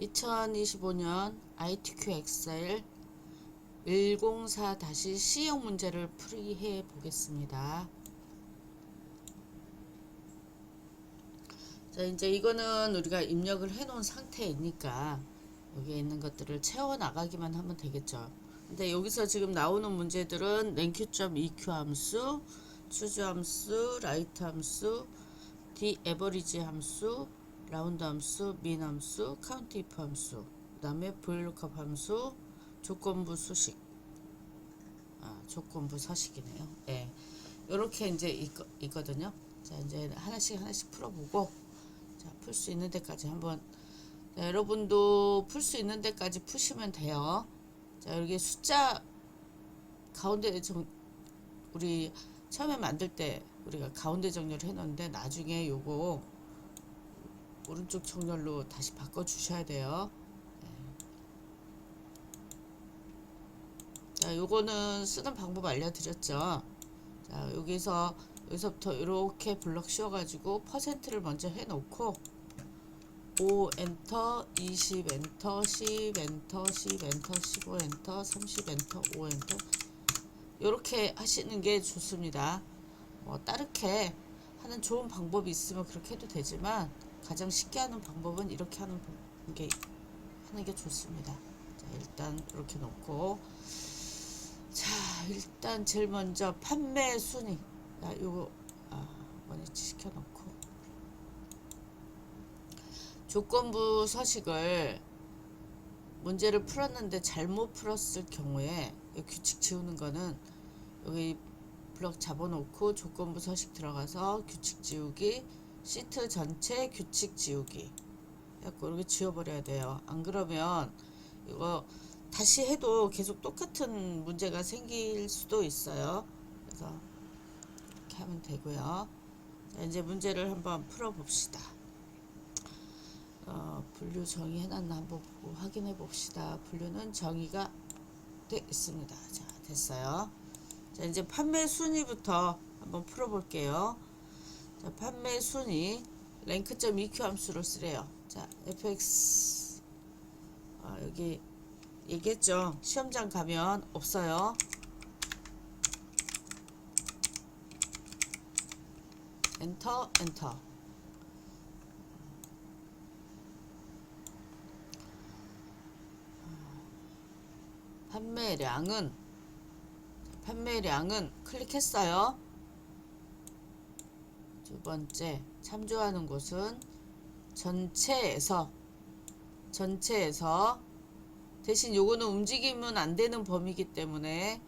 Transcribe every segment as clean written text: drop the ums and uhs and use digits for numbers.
2025년 ITQ 엑셀 104-C형 문제를 풀이해 보겠습니다. 자, 이제 이거는 우리가 입력을 해 놓은 상태이니까 여기에 있는 것들을 채워 나가기만 하면 되겠죠. 근데 여기서 지금 나오는 문제들은 rank.eq 함수, choose 함수, write 함수, the-average 함수, 라운드 함수, min 함수, count if 함수, 그 다음에 VLOOKUP 함수, 조건부 수식, 조건부 서식이네요. 예, 요렇게 이제 있거든요. 자, 이제 하나씩 풀어보고, 자, 풀 수 있는 데까지 한번, 자, 여러분도 풀 수 있는 데까지 푸시면 돼요. 자, 여기 숫자 가운데 우리 처음에 만들 때 우리가 가운데 정렬을 해놓는데 나중에 요거 오른쪽 정렬로 다시 바꿔 주셔야 돼요. 자, 요거는 쓰는 방법 알려드렸죠. 자, 여기서부터 이렇게 블럭 씌워가지고 퍼센트를 먼저 해놓고 5 엔터, 20 엔터, 10 엔터, 10 엔터, 15 엔터, 30 엔터, 5 엔터 이렇게 하시는 게 좋습니다. 뭐 따르게 하는 좋은 방법이 있으면 그렇게 해도 되지만 가장 쉽게 하는 방법은 이렇게 하는 게 좋습니다. 자, 일단 이렇게 놓고, 자, 일단 제일 먼저 판매 순위, 요거 원위치 시켜놓고 조건부 서식을 문제를 풀었는데 잘못 풀었을 경우에 규칙 지우는 거는 여기 블럭 잡아놓고 조건부 서식 들어가서 규칙 지우기, 시트 전체 규칙 지우기 해갖고 이렇게 지워버려야 돼요. 안 그러면 이거 다시 해도 계속 똑같은 문제가 생길 수도 있어요. 그래서 이렇게 하면 되고요. 자, 이제 문제를 한번 풀어봅시다. 분류 정의해놨나 한번 보고 확인해 봅시다. 분류는 정의가 돼 있습니다. 자, 됐어요. 자, 이제 판매 순위부터 한번 풀어볼게요. 자, 판매 순위 rank.eq 함수를 쓰래요. 자, fx 여기 얘기했죠. 시험장 가면 없어요. 엔터 엔터. 판매량은 클릭했어요. 두 번째 참조하는 곳은 전체에서 대신 요거는 움직이면 안 되는 범위이기 때문에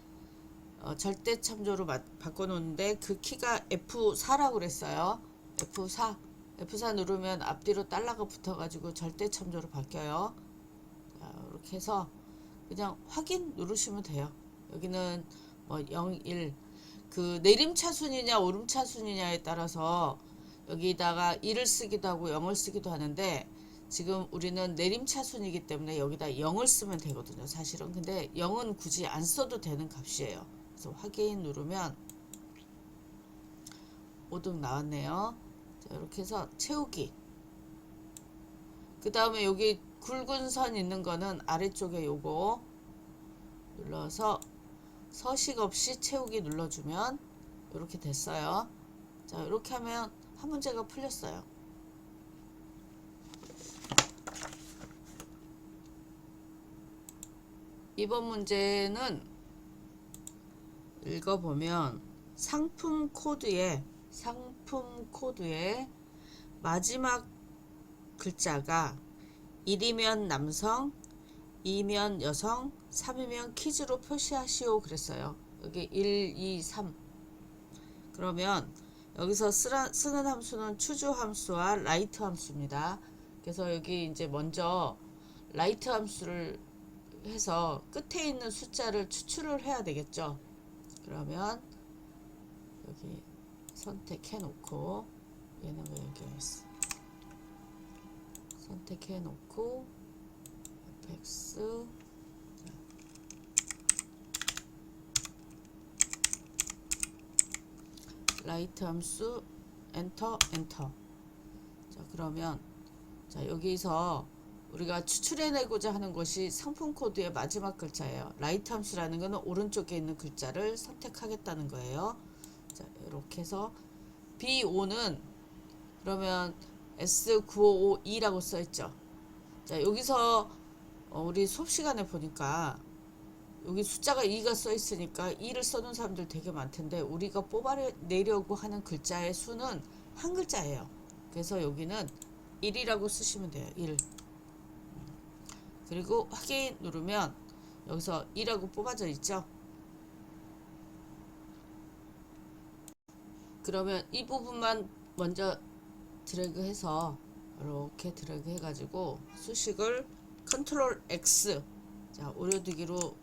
절대 참조로 바꿔놓는데 그 키가 F4라고 그랬어요. F4 누르면 앞뒤로 달러가 붙어가지고 절대 참조로 바뀌어요. 자, 이렇게 해서 그냥 확인 누르시면 돼요. 여기는 뭐 0, 1 그 내림차순이냐 오름차순이냐에 따라서 여기다가 1을 쓰기도 하고 0을 쓰기도 하는데 지금 우리는 내림차순이기 때문에 여기다 0을 쓰면 되거든요. 사실은. 근데 0은 굳이 안 써도 되는 값이에요. 그래서 확인 누르면 5등 나왔네요. 자, 이렇게 해서 채우기. 그 다음에 여기 굵은 선 있는 거는 아래쪽에 요거 눌러서 서식 없이 채우기 눌러주면 이렇게 됐어요. 자, 이렇게 하면 한 문제가 풀렸어요. 이번 문제는 읽어보면 상품 코드의 마지막 글자가 1이면 남성, 2면 여성, 3이면 키즈로 표시하시오 그랬어요. 여기 1, 2, 3. 그러면 여기서 쓰는 함수는 choose 함수와 write 함수입니다. 그래서 여기 이제 먼저 write 함수를 해서 끝에 있는 숫자를 추출을 해야 되겠죠. 그러면 여기 선택해 놓고 얘는 왜 여기 있어? 선택해 놓고 fx write 함수 엔터. 자, 그러면 자, 여기서 우리가 추출해내고자 하는 것이 상품 코드의 마지막 글자예요. 라이트 함수라는 것은 오른쪽에 있는 글자를 선택하겠다는 거예요. 자, 이렇게 해서 B5는 그러면 S9552라고 써있죠. 자, 여기서 우리 수업 시간에 보니까 여기 숫자가 2가 써있으니까 2를 써놓은 사람들 되게 많던데 우리가 뽑아내려고 하는 글자의 수는 한 글자예요. 그래서 여기는 1이라고 쓰시면 돼요. 1. 그리고 확인 누르면 여기서 2라고 뽑아져 있죠. 그러면 이 부분만 먼저 드래그해서 이렇게 드래그 해가지고 수식을 컨트롤 X, 자, 오려두기로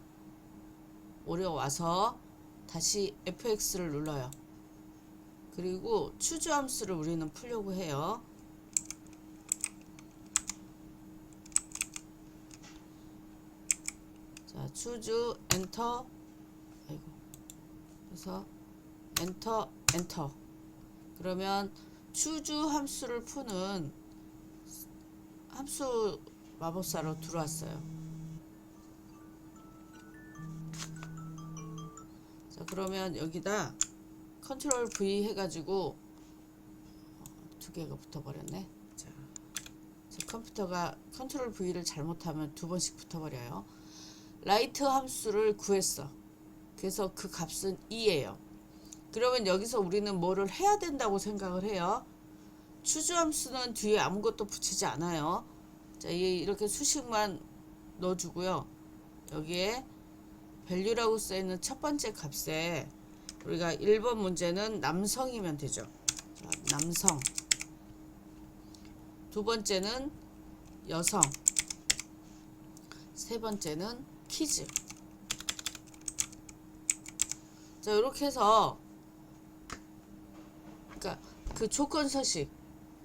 오려와서 다시 FX를 눌러요. 그리고 추주 함수를 우리는 풀려고 해요. 자, 추주 엔터, 아이고, 그래서 엔터. 그러면 추주 함수를 푸는 함수 마법사로 들어왔어요. 자, 그러면 여기다 컨트롤 V 해가지고 두 개가 붙어버렸네. 자, 제 컴퓨터가 컨트롤 V를 잘못하면 두 번씩 붙어버려요. 라이트 함수를 구했어. 그래서 그 값은 2예요. 그러면 여기서 우리는 뭐를 해야 된다고 생각을 해요. 추주 함수는 뒤에 아무것도 붙이지 않아요. 자, 이렇게 수식만 넣어주고요. 여기에 value라고 써있는 첫 번째 값에 우리가 1번 문제는 남성이면 되죠. 자, 남성. 두 번째는 여성. 세 번째는 키즈. 자, 이렇게 해서 그러니까 그 조건 서식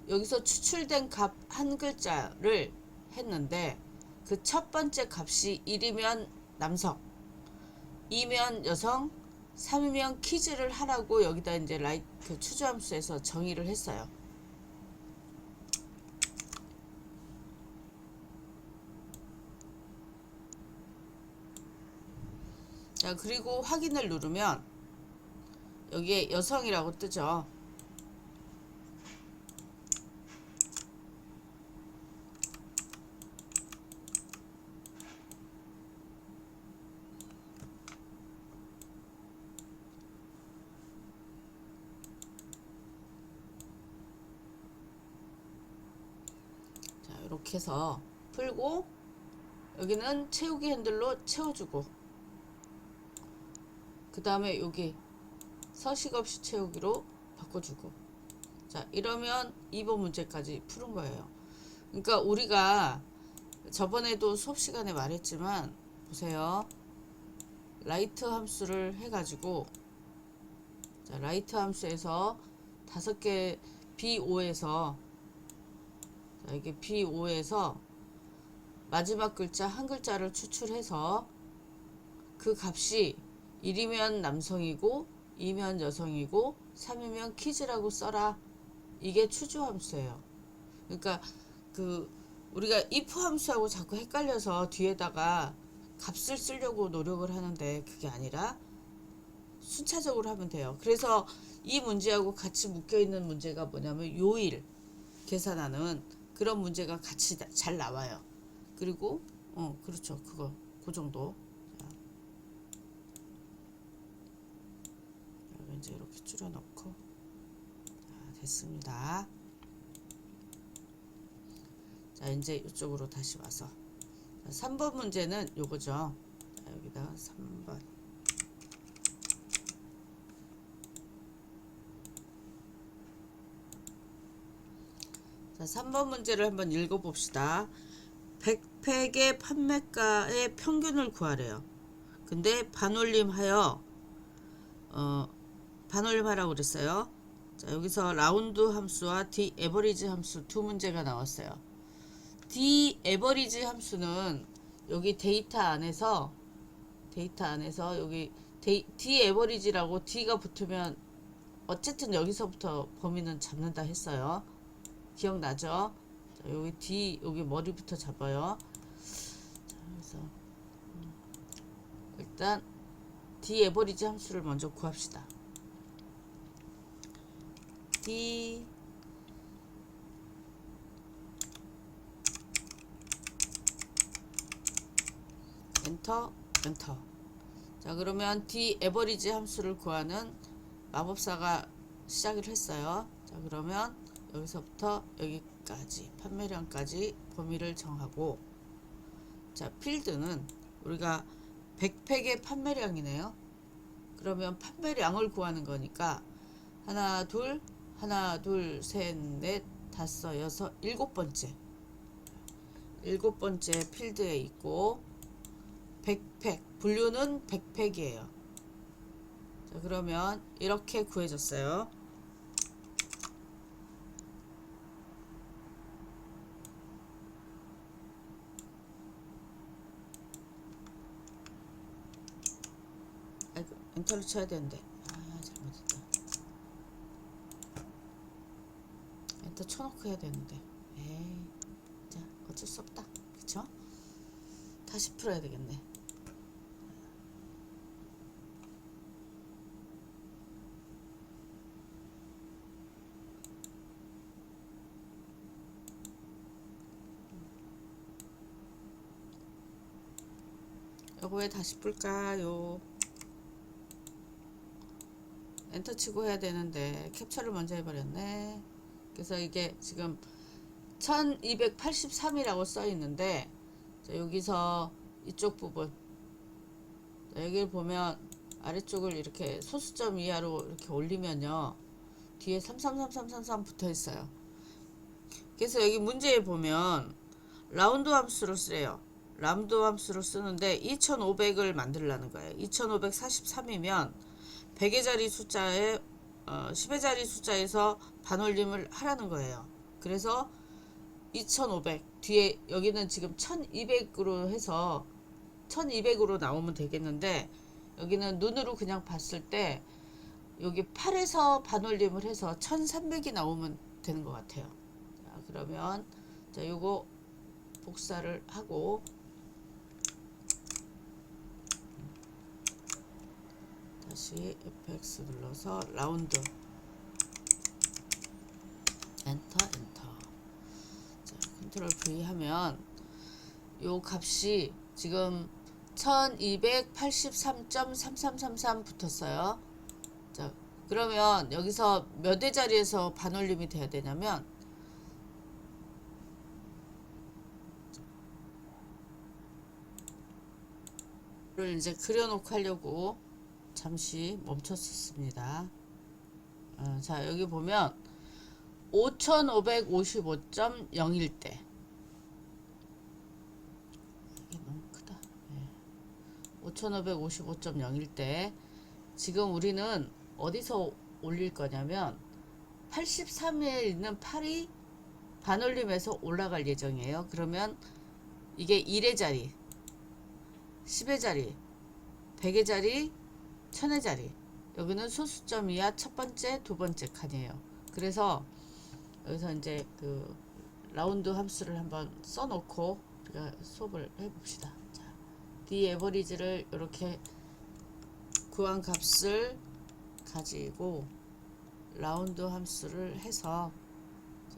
여기서 추출된 값 한 글자를 했는데 그 첫 번째 값이 1이면 남성, 2면 여성, 3이면 키즈를 하라고 여기다 이제 그 추주함수에서 정의를 했어요. 자, 그리고 확인을 누르면 여기에 여성이라고 뜨죠. 자, 이렇게 해서 풀고 여기는 채우기 핸들로 채워주고 그 다음에 여기 서식 없이 채우기로 바꿔주고 자, 이러면 2번 문제까지 푸는 거예요. 그러니까 우리가 저번에도 수업 시간에 말했지만 보세요. 라이트 함수를 해가지고 자, 라이트 함수에서 5개 B5에서 자, 이게 B5에서 마지막 글자 한 글자를 추출해서 그 값이 1이면 남성이고 2면 여성이고 3이면 키즈라고 써라. 이게 추주 함수예요. 그러니까 그 우리가 if 함수하고 자꾸 헷갈려서 뒤에다가 값을 쓰려고 노력을 하는데 그게 아니라 순차적으로 하면 돼요. 그래서 이 문제하고 같이 묶여 있는 문제가 뭐냐면 요일 계산하는 그런 문제가 같이 잘 나와요. 그리고 그렇죠. 그거 그 정도. 자, 이제 이렇게 줄여 넣고 자, 됐습니다. 자, 이제 이쪽으로 다시 와서 자, 3번 문제는 요거죠. 자, 여기다가 3번. 자, 3번 문제를 한번 읽어봅시다. 백팩의 판매가의 평균을 구하래요. 근데 반올림하여 반올림하라고 그랬어요. 자, 여기서 라운드 함수와 D 에버리지 함수 두 문제가 나왔어요. D 에버리지 함수는 여기 데이터 안에서 여기 D 에버리지라고 D가 붙으면 어쨌든 여기서부터 범위는 잡는다 했어요. 기억나죠? 자, 자, 여기 D 여기 머리부터 잡아요. 자, 그래서 일단 D 에버리지 함수를 먼저 구합시다. D 엔터 엔터. 자, 그러면 D 에버리지 함수를 구하는 마법사가 시작을 했어요. 자, 그러면 여기서부터 여기까지 판매량까지 범위를 정하고, 자, 필드는 우리가 100팩의 판매량이네요. 그러면 판매량을 구하는 거니까 하나 둘 셋 넷 다섯 여섯 일곱 번째 필드에 있고 100팩 분류는 100팩이에요. 자, 그러면 이렇게 구해졌어요. 아이고, 엔터를 쳐야 되는데 잘못했다. 엔터 쳐놓고 해야 되는데 에이, 자, 어쩔 수 없다. 그쵸? 다시 풀어야 되겠네. 이거 왜 다시 풀까요? 엔터 치고 해야 되는데 캡처를 먼저 해버렸네. 그래서 이게 지금 1283이라고 써 있는데, 자, 여기서 이쪽 부분, 자, 여기를 보면 아래쪽을 이렇게 소수점 이하로 이렇게 올리면요 뒤에 333333 붙어 있어요. 그래서 여기 문제에 보면 라운드 함수로 쓰래요. 라운드 함수로 쓰는데 2500을 만들라는 거예요. 2543이면 100의 자리 숫자에 10의 자리 숫자에서 반올림을 하라는 거예요. 그래서 2500 뒤에 여기는 지금 1200으로 해서 1200으로 나오면 되겠는데, 여기는 눈으로 그냥 봤을 때 여기 8에서 반올림을 해서 1300이 나오면 되는 것 같아요. 자, 그러면 자, 요거 복사를 하고 다시 FX 눌러서 라운드 엔터 엔터. 자, 컨트롤 V 하면 요 값이 지금 1283.3333 붙었어요. 자, 그러면 여기서 몇 의 자리에서 반올림이 돼야 되냐면, 를 이제 그려놓고 하려고 잠시 멈췄었습니다. 자, 여기 보면 5555.01대 이게 너무 크다. 5555.01대 지금 우리는 어디서 올릴 거냐면 83에 있는 8이 반올림에서 올라갈 예정이에요. 그러면 이게 1의 자리, 10의 자리, 100의 자리, 1000의 자리, 여기는 소수점 이하 첫 번째, 두 번째 칸이에요. 그래서 여기서 이제 그 라운드 함수를 한번 써놓고 우리가 수업을 해봅시다. 자, D 에버리지를 이렇게 구한 값을 가지고 라운드 함수를 해서, 자,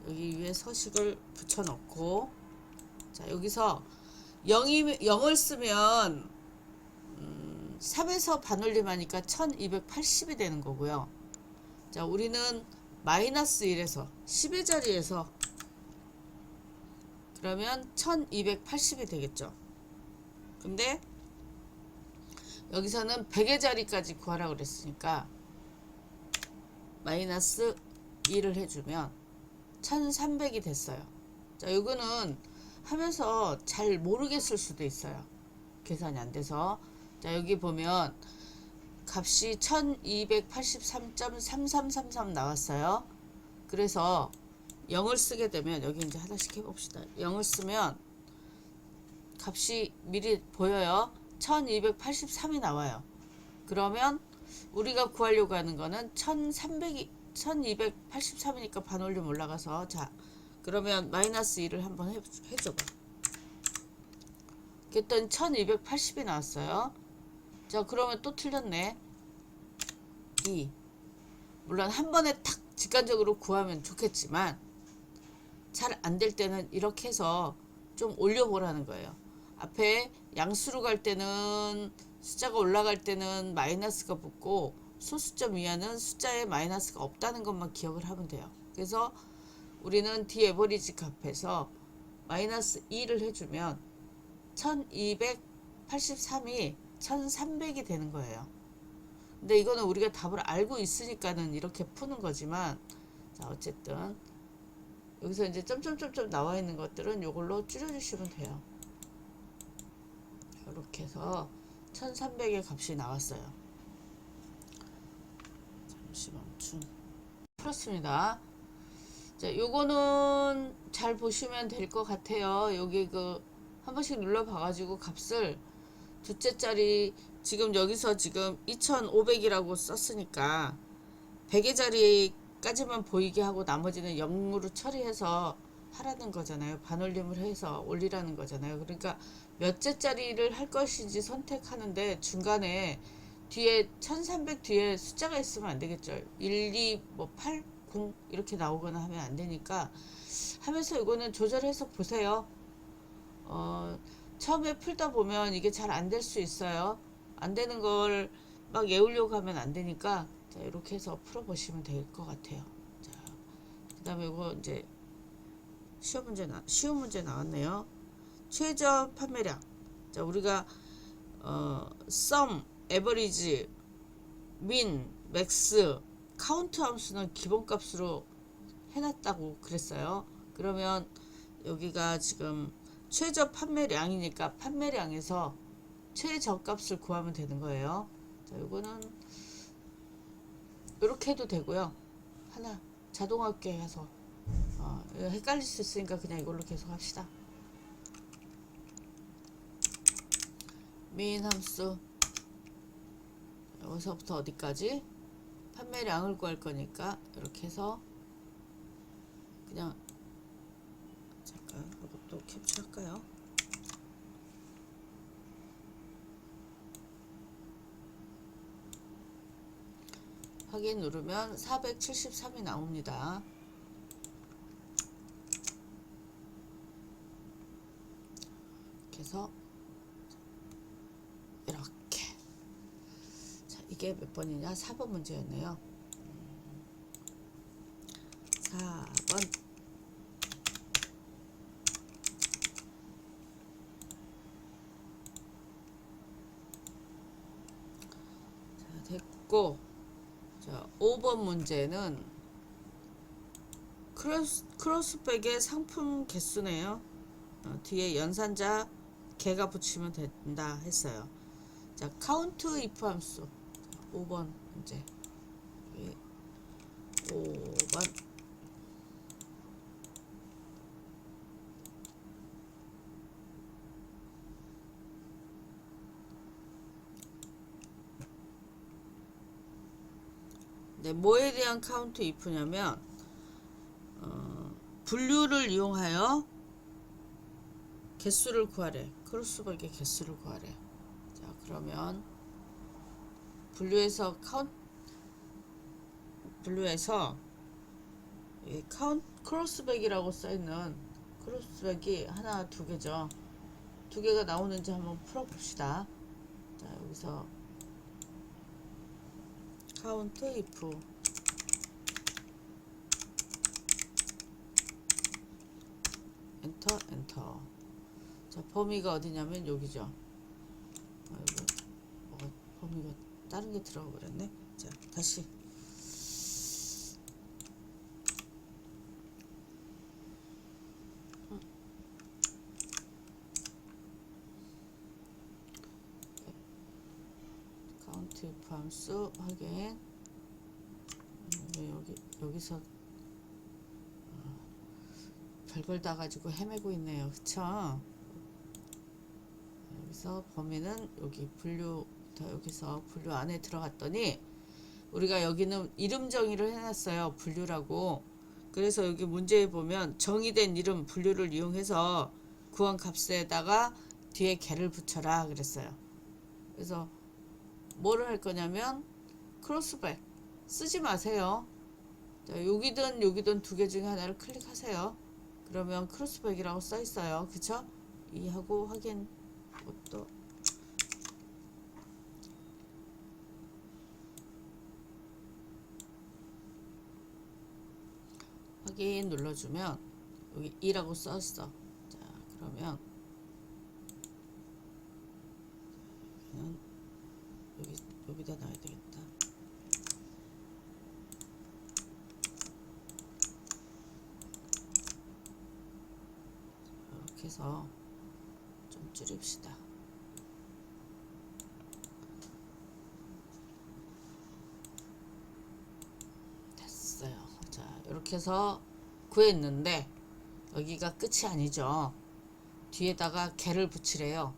여기 위에 서식을 붙여놓고, 자, 여기서 0을 쓰면 3에서 반올림 하니까 1280이 되는 거고요. 자, 우리는 마이너스 1에서 10의 자리에서 그러면 1280이 되겠죠. 근데 여기서는 100의 자리까지 구하라고 그랬으니까 마이너스 1을 해주면 1300이 됐어요. 자, 이거는 하면서 잘 모르겠을 수도 있어요. 계산이 안 돼서. 자, 여기 보면 값이 1283.3333 나왔어요. 그래서 0을 쓰게 되면, 여기 이제 하나씩 해봅시다. 0을 쓰면 값이 미리 보여요. 1283이 나와요. 그러면 우리가 구하려고 하는 거는 1283이니까 반올림 올라가서, 자, 그러면 마이너스 2를 한번 해줘봐. 그랬더니 1280이 나왔어요. 자, 그러면 또 틀렸네. 2. 물론 한 번에 탁 직관적으로 구하면 좋겠지만 잘 안 될 때는 이렇게 해서 좀 올려보라는 거예요. 앞에 양수로 갈 때는 숫자가 올라갈 때는 마이너스가 붙고 소수점 이하는 숫자에 마이너스가 없다는 것만 기억을 하면 돼요. 그래서 우리는 D 에버리지 값에서 마이너스 2를 해주면 1283이 1300이 되는 거예요. 근데 이거는 우리가 답을 알고 있으니까는 이렇게 푸는 거지만, 자, 어쨌든 여기서 이제 점점점점 나와 있는 것들은 이걸로 줄여주시면 돼요. 이렇게 해서 1300의 값이 나왔어요. 잠시 멈춤. 풀었습니다. 자, 요거는 잘 보시면 될 것 같아요. 여기 한 번씩 눌러봐가지고 값을 두째 자리, 지금 여기서 지금 2500이라고 썼으니까 100의 자리까지만 보이게 하고 나머지는 0으로 처리해서 하라는 거잖아요. 반올림을 해서 올리라는 거잖아요. 그러니까 몇째 자리를 할 것인지 선택하는데 중간에 뒤에 1300 뒤에 숫자가 있으면 안 되겠죠. 1, 2, 8, 0 이렇게 나오거나 하면 안 되니까 하면서 이거는 조절해서 보세요. 처음에 풀다 보면 이게 잘 안 될 수 있어요. 안 되는 걸 막 외우려고 하면 안 되니까, 자, 이렇게 해서 풀어보시면 될 것 같아요. 자, 그 다음에 이거 이제 쉬운 문제 나왔네요. 최저 판매량. 자, 우리가 sum, average, min, max, 카운트 함수는 기본값으로 해놨다고 그랬어요. 그러면 여기가 지금 최저 판매량이니까 판매량에서 최저값을 구하면 되는 거예요. 자, 이거는 이렇게 해도 되고요. 하나 자동화하게 해서 헷갈릴 수 있으니까 그냥 이걸로 계속 합시다. min 함수 여기서부터 어디까지? 판매량을 구할 거니까 이렇게 해서 그냥 잠깐 이것도 캡처할까요? 확인 누르면 473이 나옵니다. 이렇게 해서 이렇게. 자, 이게 몇 번이냐? 4번 문제였네요. 4번. 자, 됐고. 자, 5번 문제는 크로스백의 상품 개수네요. 뒤에 연산자 개가 붙이면 된다 했어요. 자, 카운트 if 함수. 자, 5번 문제. 5번. 네, 뭐에 대한 카운트 if냐면 분류를 이용하여 개수를 구하래. 크로스백의 개수를 구하래. 자, 그러면 분류에서 이 크로스백이라고 써있는 크로스백이 하나, 두 개죠. 두 개가 나오는지 한번 풀어봅시다. 자, 여기서 카운트 if 엔터. 자, 범위가 어디냐면 여기죠. 범위가 다른 게 들어가 버렸네. 자, 다시. 카운트 if 함수 확인. 여기서 별걸 다 가지고 헤매고 있네요. 그쵸? 여기서 범위는 여기 여기서 분류 안에 들어갔더니 우리가 여기는 이름 정의를 해놨어요. 분류라고. 그래서 여기 문제에 보면 정의된 이름 분류를 이용해서 구한 값에다가 뒤에 개를 붙여라 그랬어요. 그래서 뭐를 할 거냐면 크로스백 쓰지 마세요. 자, 여기든 여기든 두 개 중에 하나를 클릭하세요. 그러면 크로스백이라고 써 있어요. 그쵸? 이하고 확인 것도 확인 눌러주면 여기 2라고 써있어. 자, 그러면 여기다 놔야 되겠다. 이렇게 해서 좀 줄입시다. 됐어요. 자, 이렇게 해서 구했는데 여기가 끝이 아니죠. 뒤에다가 개를 붙이래요.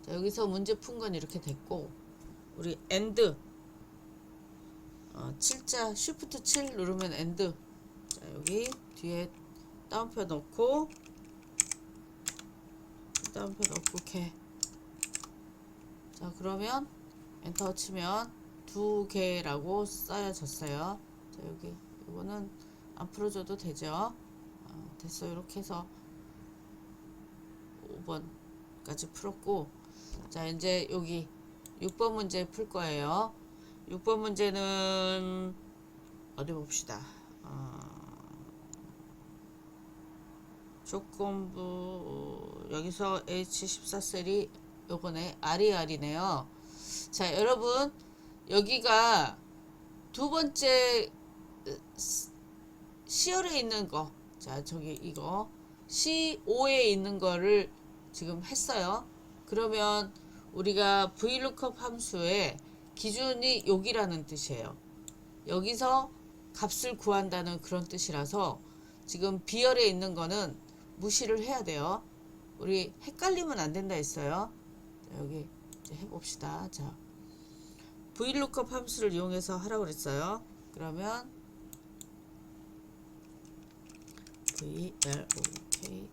자, 여기서 문제 푼 건 이렇게 됐고, 우리 엔드 7자 쉬프트 7 누르면 엔드. 자, 여기 뒤에 따옴표 넣고 개. 자, 그러면 엔터 치면 두 개라고 써져졌어요. 자, 여기 이거는 안 풀어줘도 되죠. 됐어요. 이렇게 해서 5번까지 풀었고, 자, 이제 여기 6번 문제 풀 거예요. 6번 문제는 어디 봅시다. 조건부 여기서 H14셀이 요번에 RER이네요. 자, 여러분 여기가 두 번째 C열에 있는 거, 자, 저기 이거 C5에 있는 거를 지금 했어요. 그러면 우리가 VLOOKUP 함수의 기준이 여기라는 뜻이에요. 여기서 값을 구한다는 그런 뜻이라서 지금 B열에 있는 거는 무시를 해야 돼요. 우리 헷갈리면 안 된다 했어요. 자, 여기 이제 해봅시다. 자, VLOOKUP 함수를 이용해서 하라고 그랬어요. 그러면 VLOOK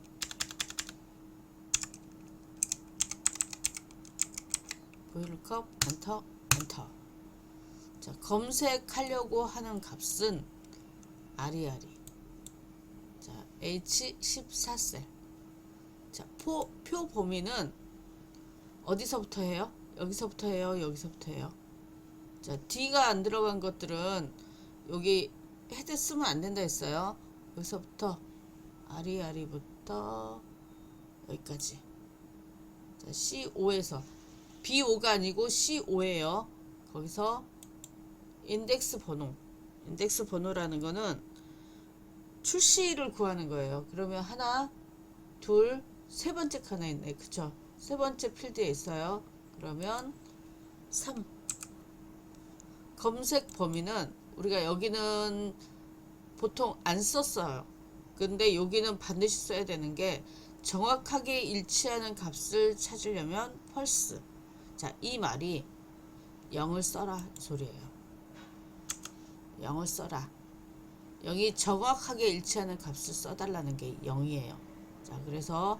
VLOOKUP 엔터 엔터. 자, 검색하려고 하는 값은 RER이. 자, H14셀. 자, 표 범위는 어디서부터 해요? 여기서부터 해요? 여기서부터 해요? 자, D가 안 들어간 것들은 여기 헤드 쓰면 안 된다 했어요. 여기서부터 RER부터 여기까지. 자, C5에서 B5가 아니고 C5예요. 거기서 인덱스 번호라는 거는 출시를 구하는 거예요. 그러면 하나, 둘, 세 번째 칸에 있네. 그쵸? 세 번째 필드에 있어요. 그러면 3. 검색 범위는 우리가 여기는 보통 안 썼어요. 근데 여기는 반드시 써야 되는 게 정확하게 일치하는 값을 찾으려면 펄스. 자, 이 말이 0을 써라 소리예요. 0을 써라. 0이 정확하게 일치하는 값을 써달라는 게 0이에요. 자, 그래서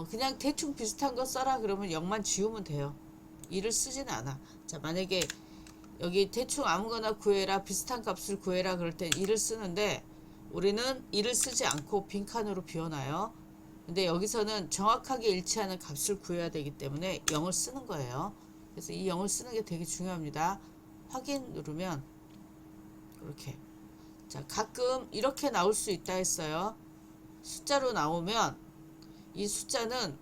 그냥 대충 비슷한 거 써라 그러면 0만 지우면 돼요. 2를 쓰지는 않아. 자, 만약에 여기 대충 아무거나 구해라, 비슷한 값을 구해라 그럴 땐 2를 쓰는데 우리는 2를 쓰지 않고 빈칸으로 비워놔요. 근데 여기서는 정확하게 일치하는 값을 구해야 되기 때문에 0을 쓰는 거예요. 그래서 이 0을 쓰는 게 되게 중요합니다. 확인 누르면 이렇게. 자, 가끔 이렇게 나올 수 있다 했어요. 숫자로 나오면 이 숫자는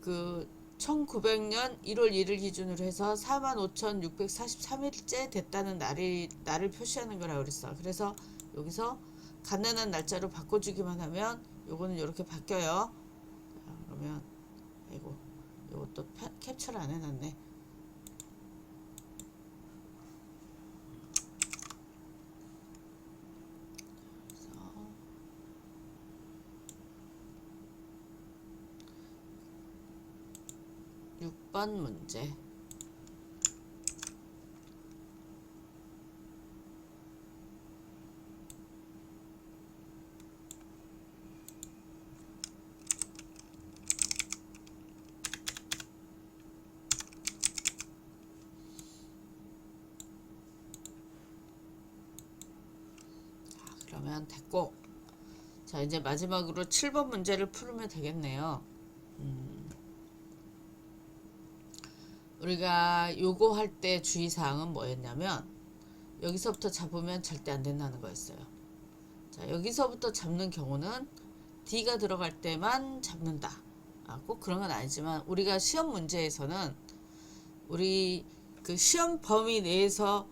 그 1900년 1월 1일 기준으로 해서 45,643일째 됐다는 날을 표시하는 거라고 그랬어. 그래서 여기서 가난한 날짜로 바꿔주기만 하면 요거는 이렇게 바뀌어요. 자, 그러면 아이고, 요것도 캡처를 안 해놨네. 6번 문제. 하면 됐고, 자 이제 마지막으로 7번 문제를 풀면 되겠네요. 우리가 요거 할 때 주의사항은 뭐였냐면 여기서부터 잡으면 절대 안 된다는 거였어요. 자 여기서부터 잡는 경우는 D가 들어갈 때만 잡는다. 꼭 그런 건 아니지만 우리가 시험 문제에서는 우리 그 시험 범위 내에서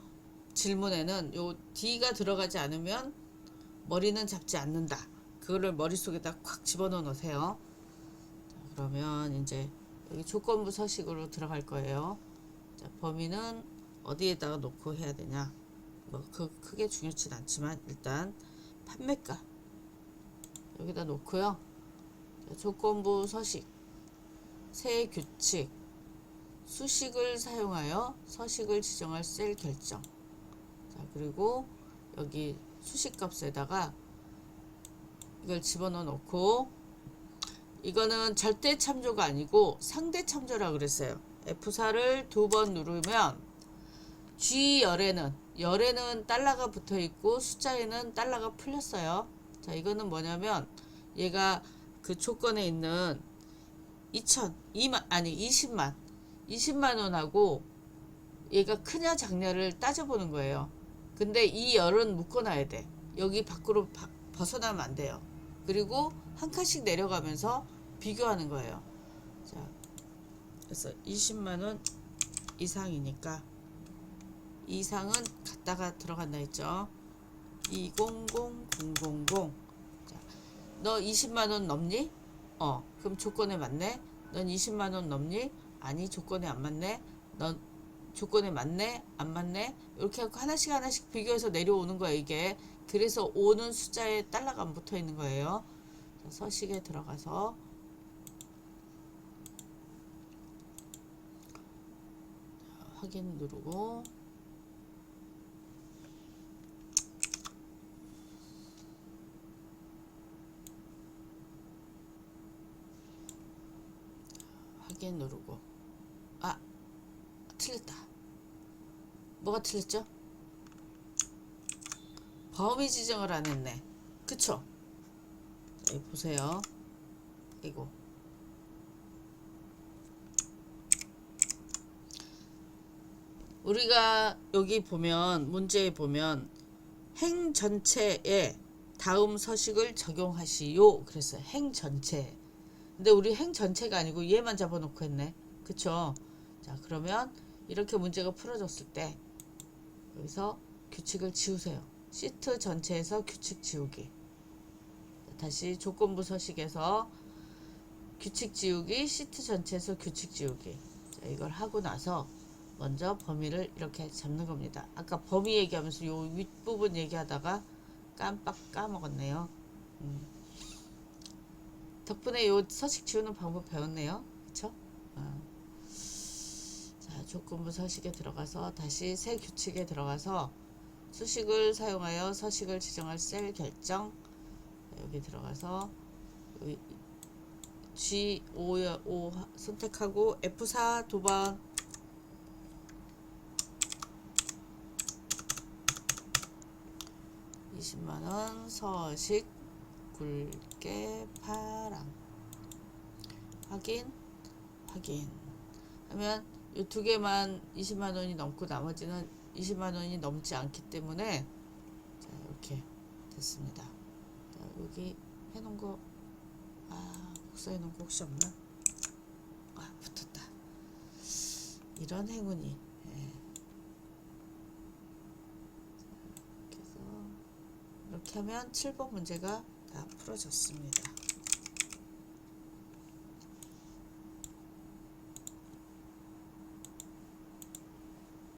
질문에는 요 D가 들어가지 않으면 머리는 잡지 않는다. 그거를 머릿속에다 콱 집어넣어 놓으세요. 자, 그러면 이제 여기 조건부 서식으로 들어갈 거예요. 자, 범위는 어디에다가 놓고 해야 되냐? 뭐 크게 중요치 않지만 일단 판매가 여기다 놓고요. 자, 조건부 서식, 세 규칙, 수식을 사용하여 서식을 지정할 셀 결정. 자, 그리고 여기 수식 값에다가 이걸 집어넣어 놓고, 이거는 절대 참조가 아니고 상대 참조라 그랬어요. F4를 2번 누르면 열에는 달러가 붙어 있고 숫자에는 달러가 풀렸어요. 자, 이거는 뭐냐면 얘가 그 조건에 있는 20만 원하고 얘가 크냐 작냐를 따져보는 거예요. 근데 이 열은 묶어놔야 돼. 여기 밖으로 벗어나면 안 돼요. 그리고 한 칸씩 내려가면서 비교하는 거예요. 자, 그래서 20만원 이상이니까 이상은 갖다가 들어간다 했죠. 200000. 자, 너 20만원 넘니? 그럼 조건에 맞네. 넌 20만원 넘니? 아니, 조건에 안 맞네. 넌 조건에 맞네? 안 맞네? 이렇게 하고 하나씩 비교해서 내려오는 거예요, 이게. 그래서 5는 숫자에 달러가 안 붙어 있는 거예요. 자, 서식에 들어가서 확인 누르고 확인 누르고 틀렸다. 뭐가 틀렸죠? 범위 지정을 안 했네. 그쵸? 자, 여기 보세요. 이거 우리가 여기 보면 문제에 보면 행 전체에 다음 서식을 적용하시오 그랬어요. 행 전체. 근데 우리 행 전체가 아니고 얘만 잡아놓고 했네. 그쵸? 자, 그러면 이렇게 문제가 풀어졌을 때 여기서 규칙을 지우세요. 시트 전체에서 규칙 지우기. 다시 조건부 서식에서 규칙 지우기, 시트 전체에서 규칙 지우기. 자, 이걸 하고 나서 먼저 범위를 이렇게 잡는 겁니다. 아까 범위 얘기하면서 요 윗부분 얘기하다가 깜빡 까먹었네요. 덕분에 요 서식 지우는 방법 배웠네요. 그쵸? 자, 조건부 서식에 들어가서 다시 새 규칙에 들어가서 수식을 사용하여 서식을 지정할 셀 결정. 여기 들어가서 여기 G5 선택하고 F4 2번. (20만원) 서식 굵게 파랑 확인 하면 이 두 개만 20만원이 넘고 나머지는 20만원이 넘지 않기 때문에 자, 이렇게 됐습니다. 자, 여기 해놓은 거 복사해 놓은 거 혹시 없나? 붙었다. 이런 행운이. 이렇게 하면 7번 문제가 다 풀어졌습니다.